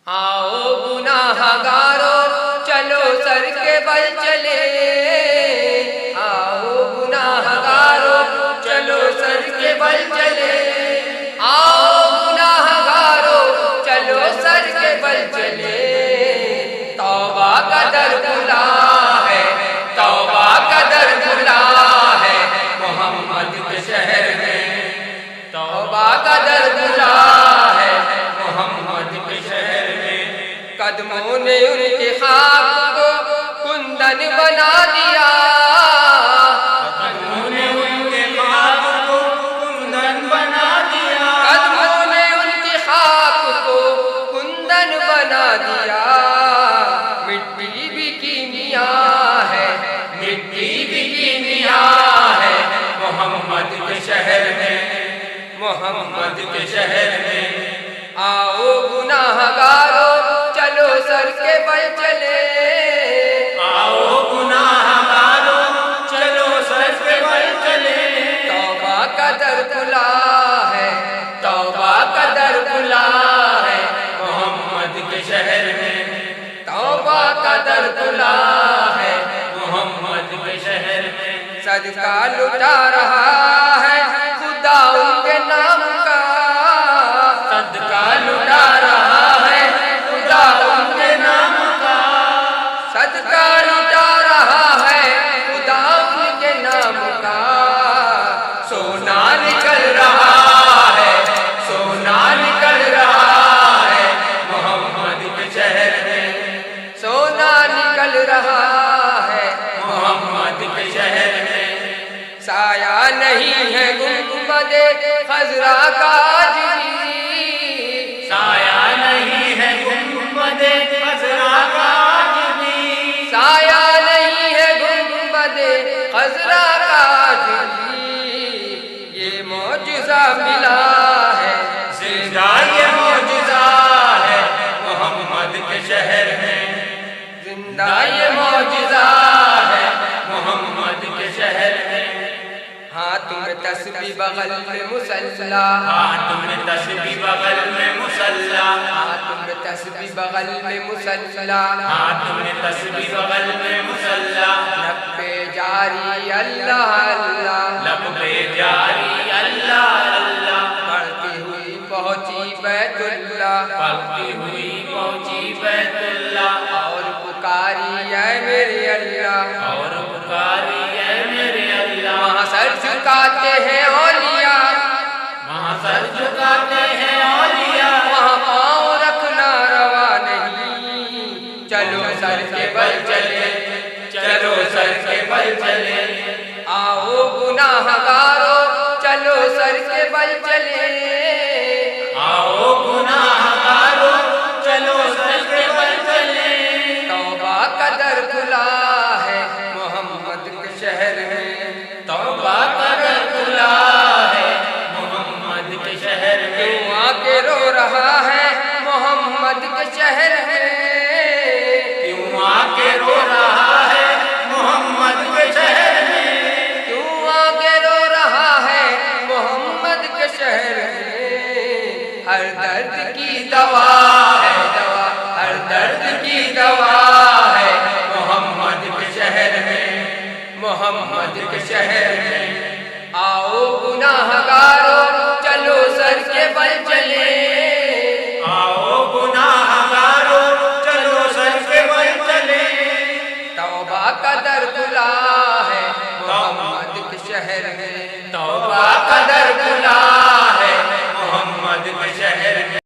آؤ گناہگارو چلو سر کے بل چلے، آؤ گناہگارو چلو سر کے بل چلے، آؤ گناہگارو چلو سر کے بل چلے، توبہ کا در کھلا ہے، توبہ کا در کھلا ہے محمد کے شہر میں، توبہ کا در کھلا ہے محمد کے شہر میں۔ قدموں نے ان کی خاک کو کندن بنا دیا، قدموں نے ان کے خاک کو کندن بنا دیا، قدموں نے ان کی خاک کو کندن بنا دیا، مٹی بھی کیمیا ہے، مٹی بھی کیمیا ہے محمد کے شہر میں، محمد کے شہر میں۔ آؤ گناہگارو چلو سر کے بل چلے، آؤ گناہگارو چلو سر کے بل چلے، توبہ کا در کھلا ہے، توبہ کا در کھلا ہے محمد کے شہر میں، توبہ کا در کھلا ہے محمد کے شہر میں۔ صدقہ لٹا رہا ہے خدا ان کے نام کا، صدقہ لٹا رہا ہے خدا ان کے نام کا، صدقہ لٹا رہا ہے خدا ان کے نام کا، سونا نکل رہا ہے، سونا نکل رہا ہے محمد کے شہر میں، سونا نکل رہا ہے محمد کے شہر میں۔ سایہ نہیں ہے گنبد خضرا کا آج بھی، سایہ نہیں ہے گنبد خضرا کا آج بھی، سایہ نہیں ہے گنبد خضرا کا آج بھی، یہ معجزہ ملا ہے، زندہ یہ معجزہ ہے محمد کے شہر میں، زندہ یہ معجزہ ہے محمد کے شہر میں۔ ہاتھ میں تسبیح بغل میں مسلح، ہاتھ میں تسبیح بغل میں مسلح، ہاتھ میں تسبیح بغل میں مسلح، ہاتھ میں تسبیح بغل میں مسلح، لب پہ جاری اللہ اللہ، لب پہ جاری اللہ اللہ، پڑھتی ہوئی پہنچی بیت اللہ، پڑھتی ہوئی پہنچی بیت اللہ، اور پکاری اے میرے اللہ، اور پکاری اے میرے اللہ، وہاں سر جھکاتے ہیں اولیاء، وہاں سر جھکاتے ہیں اولیاء، وہاں پاؤں رکھنا روا نہیں، چلو سر کے بل چلے، چلو سر کے بل چلے، آؤ گناہگارو چلو سر کے بل چلے، آؤ گناہگارو چلو سر کے بل چلے، توبہ کا در کھلا ہے محمد کے شہر میں، توبہ کا در کھلا ہے محمد کے شہر میں، کیوں آ کے رو رہا ہے محمد کے شہر میں، کیوں آ کے رو رہا ہے محمد کے شہر میں، کیوں آ کے رو رہا ہے محمد کے شہر میں، ہر درد کی دوا ہے دوا، ہر درد کی دوا ہے محمد کے شہر میں، محمد کے شہر میں، آؤ گناہگارو چلو سر کے بل چلے، آؤ گناہگارو چلو سر کے بل چلے، توبہ کا در کھلا ہے محمد کے شہر میں، توبہ کا در کھلا ہے محمد کے شہر میں۔